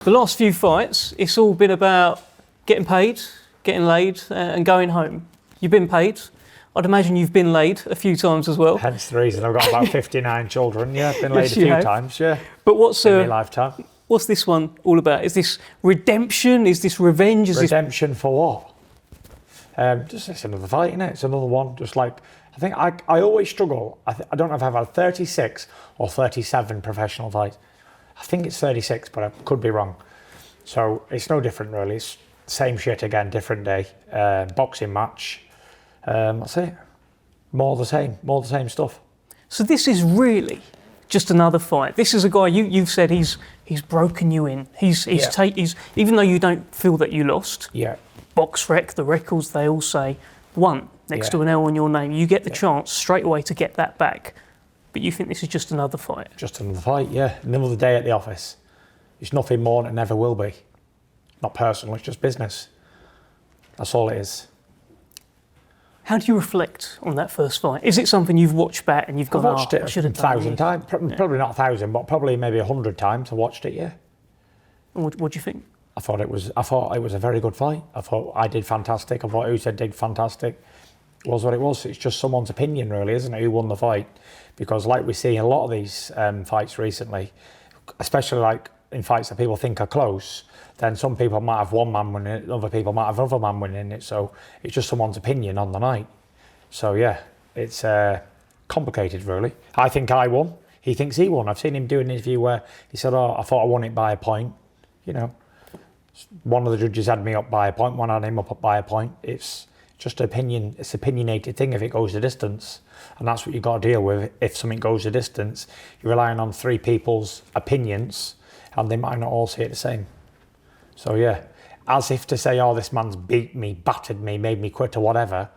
The last few fights, it's all been about getting paid, getting laid, and going home. You've been paid. I'd imagine you've been laid a few times as well. Hence the reason I've got about 59 children. Yeah, I've been laid Yes, a few have. times. Yeah. But what's in my lifetime? What's this one all about? Is this redemption? Is this revenge? Redemption for what? Just it's another fight, isn't it? It's another one. Just like I think I always struggle. I don't know if I've had 36 or 37 professional fights. I think it's 36, but I could be wrong. So it's no different really. It's same shit again, different day. Boxing match. That's it. More the same stuff. So this is really just another fight. This is a guy you've said he's broken you in. He's even though you don't feel that you lost. Yeah. BoxRec, the records they all say won next to an L on your name. You get the chance straight away to get that back. But you think this is just another fight? Just another fight, yeah. Another day at the office. It's nothing more and it never will be. Not personal, it's just business. That's all it is. How do you reflect on that first fight? Is it something you've watched back and you've gone, I've watched it I should have 1,000 times. Probably not 1,000, but probably maybe 100 times I watched it, yeah. And what do you think? I thought it was a very good fight. I thought I did fantastic. I thought Usyk did fantastic. It was what it was. It's just someone's opinion, really, isn't it, who won the fight? Because like we see in a lot of these fights recently, especially like in fights that people think are close, then some people might have one man winning it, other people might have another man winning it. So it's just someone's opinion on the night. So yeah, it's complicated, really. I think I won. He thinks he won. I've seen him do an interview where he said, "Oh, I thought I won it by a point." You know, one of the judges had me up by a point, one had him up by a point. It's just opinion. It's an opinionated thing if it goes the distance. And that's what you've got to deal with. If something goes the distance, you're relying on three people's opinions and they might not all see it the same. So yeah, as if to say, oh, this man's beat me, battered me, made me quit or whatever.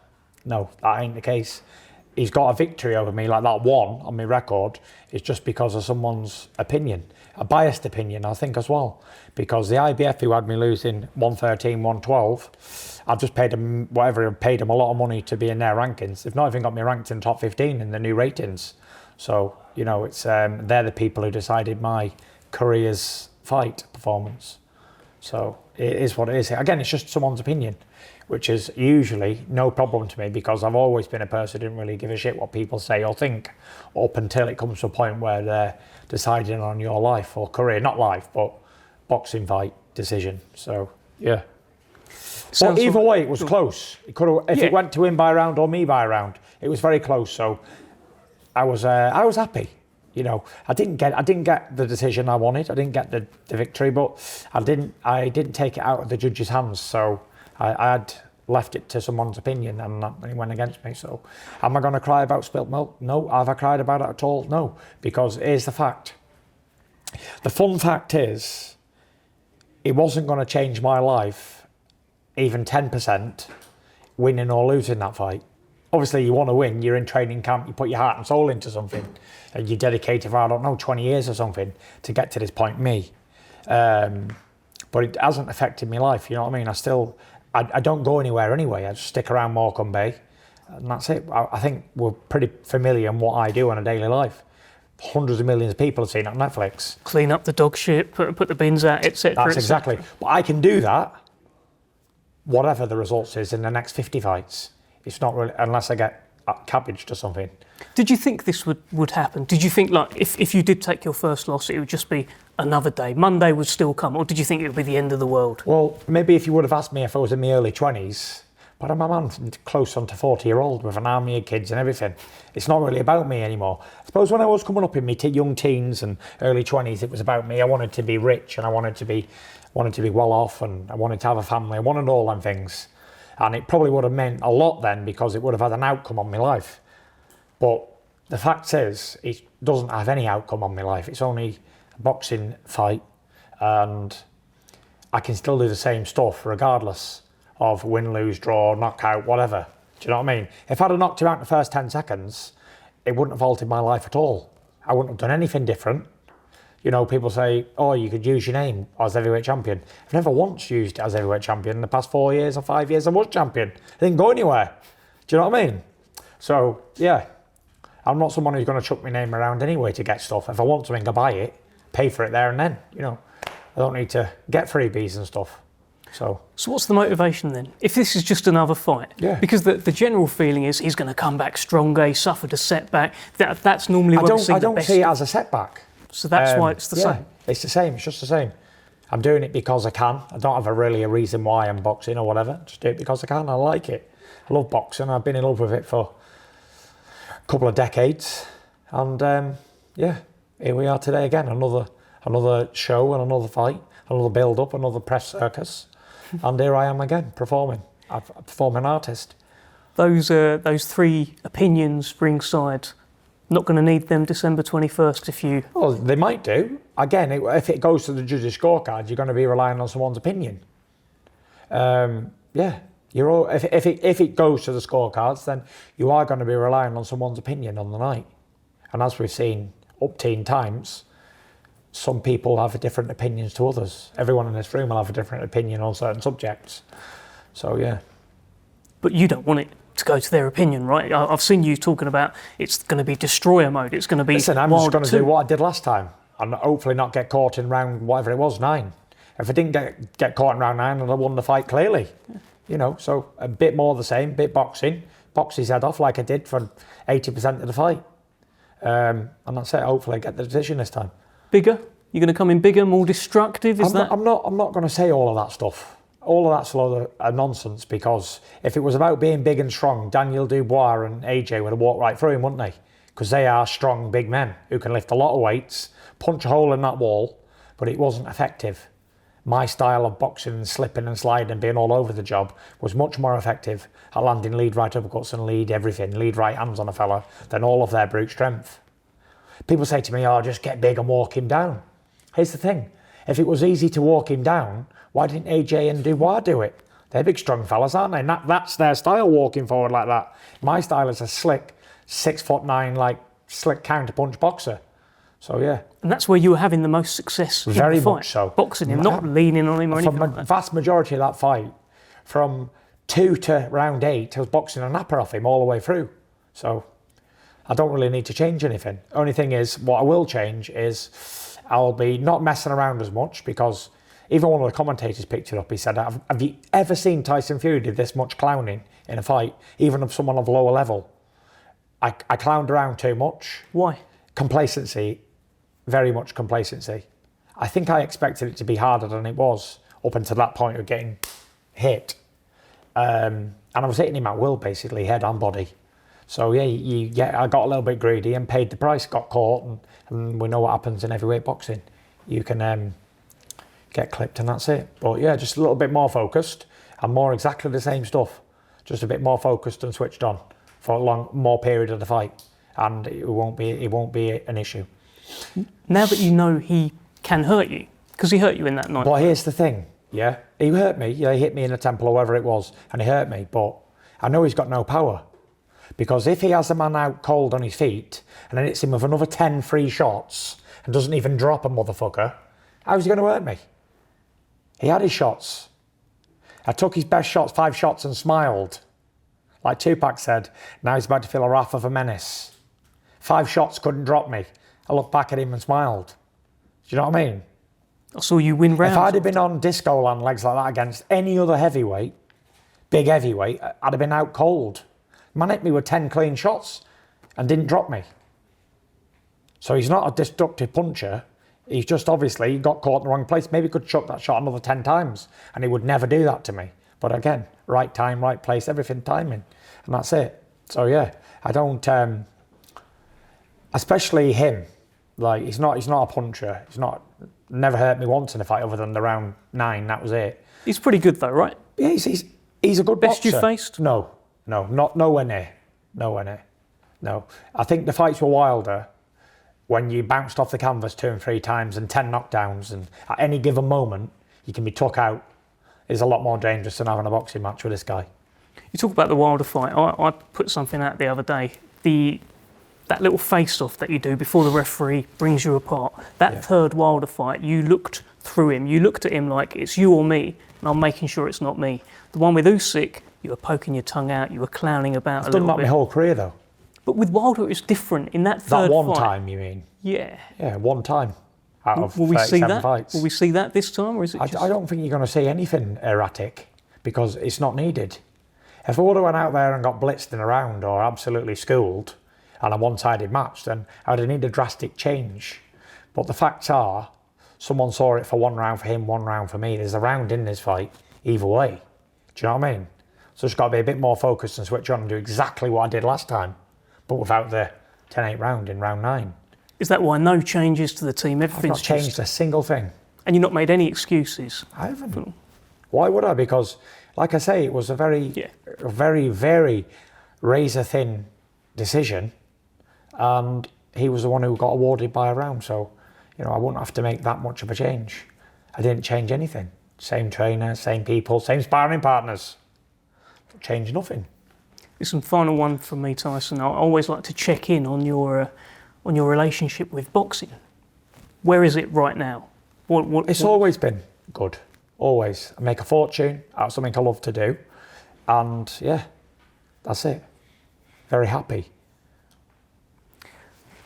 No, that ain't the case. He's got a victory over me like that one on my record. It's just because of someone's opinion. A biased opinion, I think, as well. Because the IBF who had me losing 113, 112, I've just paid them whatever, paid them a lot of money to be in their rankings. They've not even got me ranked in top 15 in the new ratings. So, you know, it's they're the people who decided my career's fight performance. So it is what it is. Again, it's just someone's opinion, which is usually no problem to me because I've always been a person who didn't really give a shit what people say or think up until it comes to a point where they're deciding on your life or career, not life, but boxing fight decision. So, yeah. But either way, it was close. It could have, if it went to him by a round or me by a round, it was very close. So I was happy. You know, I didn't get the decision I wanted. I didn't get the victory, but I didn't take it out of the judge's hands. So I had left it to someone's opinion and he went against me. So am I going to cry about spilt milk? No. Have I cried about it at all? No. Because here's the fact. The fun fact is, it wasn't going to change my life, even 10%, winning or losing that fight. Obviously, you want to win, you're in training camp, you put your heart and soul into something, and you dedicate it for, I don't know, 20 years or something to get to this point, me. But it hasn't affected my life, you know what I mean? I don't go anywhere anyway, I just stick around Morecambe Bay, and that's it. I think we're pretty familiar in what I do in a daily life. Hundreds of millions of people have seen it on Netflix. Clean up the dog shit, put the bins out, etc. That's exactly. But I can do that, whatever the results is in the next 50 fights. It's not really, unless I get cabbaged or something. Did you think this would happen? Did you think, like, if you did take your first loss, it would just be another day? Monday would still come, or did you think it would be the end of the world? Well, maybe if you would have asked me if I was in my early 20s, but I'm a man close on to 40-year-old with an army of kids and everything. It's not really about me anymore. I suppose when I was coming up in my young teens and early 20s, it was about me. I wanted to be rich and I wanted to be well off and I wanted to have a family. I wanted all them things. And it probably would have meant a lot then because it would have had an outcome on my life. But the fact is, it doesn't have any outcome on my life. It's only a boxing fight and I can still do the same stuff regardless of win, lose, draw, knockout, whatever. Do you know what I mean? If I'd have knocked him out in the first 10 seconds, it wouldn't have altered my life at all. I wouldn't have done anything different. You know, people say, oh, you could use your name as heavyweight champion. I've never once used it as heavyweight champion. In the past 4 years or 5 years, I was champion. I didn't go anywhere. Do you know what I mean? So, yeah, I'm not someone who's going to chuck my name around anyway to get stuff. If I want something, I buy it, pay for it there and then, you know. I don't need to get freebies and stuff. So what's the motivation then? If this is just another fight, Yeah. because the general feeling is he's going to come back stronger. He suffered a setback. That's normally what we see I the don't best. see it as a setback. So that's why it's the same. It's the same. It's just the same. I'm doing it because I can. I don't have a reason why I'm boxing or whatever. Just do it because I can. I like it. I love boxing. I've been in love with it for a couple of decades, and yeah, here we are today again. Another show and another fight, another build-up, another press circus, and here I am again performing. I perform an artist. Those 3 opinions ringside, not going to need them December 21st if you... Well, they might do. Again, if it goes to the judges' scorecard, you're going to be relying on someone's opinion. Yeah, if it goes to the scorecards, then you are going to be relying on someone's opinion on the night. And as we've seen up teen times, some people have different opinions to others. Everyone in this room will have a different opinion on certain subjects. So, yeah. But you don't want it to go to their opinion, right? I've seen you talking about it's going to be destroyer mode. It's going to be Listen, I'm Wilder just going to 2. do what I did last time and hopefully not get caught in round whatever it was, 9. If I didn't get caught in round 9, then I won the fight clearly. Yeah. You know, so a bit more the same, bit boxing, box his head off like I did for 80% of the fight. And that's it. Hopefully I get the decision this time. Bigger? You're going to come in bigger, more destructive? I'm not going to say all of that stuff. All of that's a load of nonsense, because if it was about being big and strong, Daniel Dubois and AJ would have walked right through him, wouldn't they? Because they are strong, big men who can lift a lot of weights, punch a hole in that wall, but it wasn't effective. My style of boxing and slipping and sliding and being all over the job was much more effective at landing lead right uppercuts and lead everything, lead right hands on a fella, than all of their brute strength. People say to me, oh, just get big and walk him down. Here's the thing. If it was easy to walk him down, why didn't AJ and Dubois do it? They're big, strong fellas, aren't they? And that's their style, walking forward like that. My style is a slick, 6'9", like slick counter-punch boxer. So, yeah. And that's where you were having the most success in Very the fight. much so. Boxing him, not leaning on him or anything like that. The vast majority of that fight, from 2 to round 8, I was boxing a napper off him all the way through. So, I don't really need to change anything. Only thing is, what I will change is I'll be not messing around as much, because even one of the commentators picked it up. He said, have you ever seen Tyson Fury do this much clowning in a fight, even of someone of lower level? I clowned around too much. Why? Complacency, very much complacency. I think I expected it to be harder than it was up until that point of getting hit. And I was hitting him at will, basically, head and body. So, yeah, I got a little bit greedy and paid the price, got caught, and we know what happens in heavyweight boxing. You can get clipped and that's it. But, yeah, just a little bit more focused and more exactly the same stuff. Just a bit more focused and switched on for a more period of the fight. And it won't be an issue. Now that you know he can hurt you, because he hurt you in that night. Well, here's the thing, yeah. He hurt me, he hit me in the temple or wherever it was, and he hurt me, but I know he's got no power. Because if he has a man out cold on his feet and then hits him with another 10 free shots and doesn't even drop a motherfucker, how's he going to hurt me? He had his shots. I took his best shots, 5 shots, and smiled. Like Tupac said, now he's about to feel a wrath of a menace. 5 shots couldn't drop me. I looked back at him and smiled. Do you know what I mean? I saw you win rounds. If I'd have been on disco land legs like that against any other heavyweight, big heavyweight, I'd have been out cold. Man hit me with 10 clean shots and didn't drop me. So he's not a destructive puncher. He's just obviously got caught in the wrong place. Maybe he could chuck that shot another 10 times and he would never do that to me. But again, right time, right place, everything timing. And that's it. So yeah, I don't, especially him, like he's not a puncher. Never hurt me once in a fight other than the round 9, that was it. He's pretty good though, right? Yeah, he's a good Best boxer. you faced? No, nowhere near. No. I think the fights were wilder when you bounced off the canvas 2 and 3 times and 10 knockdowns, and at any given moment you can be took out, is a lot more dangerous than having a boxing match with this guy. You talk about the Wilder fight. I put something out the other day. That little face-off that you do before the referee brings you apart. That third Wilder fight, you looked through him. You looked at him like it's you or me, and I'm making sure it's not me. The one with Usyk, you were poking your tongue out, you were clowning about a little bit. I've done that my whole career though. But with Wilder, it's different. In that third That one fight, time, you mean? Yeah. Yeah, one time. out of Will we see 37 that? fights. Will we see that this time, or is it I just... don't think you're going to see anything erratic because it's not needed. If I would have went out there and got blitzed in a round or absolutely schooled and a one-sided match, then I would have needed a drastic change. But the facts are, someone saw it for 1 round for him, 1 round for me. There's a round in this fight either way. Do you know what I mean? So it's got to be a bit more focused and switch on and do exactly what I did last time, but without the 10-8 round in round 9. Is that why no changes to the team? I've Everything's not changed a single thing. And you've not made any excuses? I haven't. Why would I? Because, like I say, it was a very razor-thin decision, and he was the one who got awarded by a round. So, you know, I wouldn't have to make that much of a change. I didn't change anything. Same trainer, same people, same sparring partners. Change nothing. Listen, final one from me, Tyson. I always like to check in on your relationship with boxing. Where is it right now? It's always been good. Always. I make a fortune out of something I love to do. And yeah, that's it. Very happy.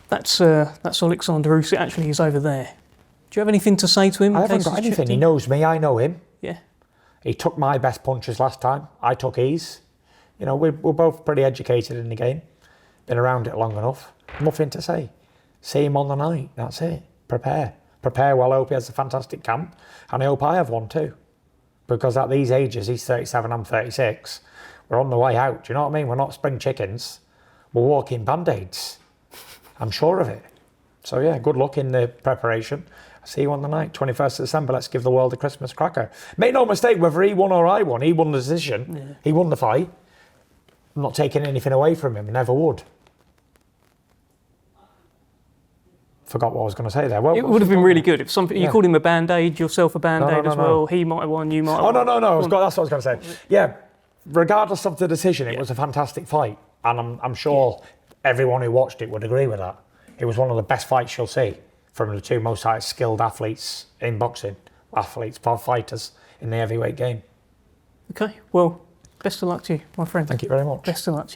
That's Oleksandr Usyk. Actually, he's over there. Do you have anything to say to him? I haven't got anything. He knows me, I know him. Yeah. He took my best punches last time. I took his. You know, we're both pretty educated in the game. Been around it long enough. Nothing to say. See him on the night. That's it. Prepare. Prepare well. I hope he has a fantastic camp. And I hope I have one too. Because at these ages, he's 37, I'm 36. We're on the way out. Do you know what I mean? We're not spring chickens. We're walking band-aids. I'm sure of it. So yeah, good luck in the preparation. I'll see you on the night, 21st of December. Let's give the world a Christmas cracker. Make no mistake, whether he won or I won, he won the decision. Yeah. He won the fight. I'm not taking anything away from him. I never would. Forgot what I was going to say there. It would have been really good if you called him a band-aid, yourself a band-aid as well. He might have won, you might have won. No. That's what I was going to say. Yeah, regardless of the decision, it was a fantastic fight. And I'm sure everyone who watched it would agree with that. It was one of the best fights you'll see from the two most skilled athletes in boxing. Fighters in the heavyweight game. Okay, well, best of luck to you, my friend. Thank you very much. Best of luck to you.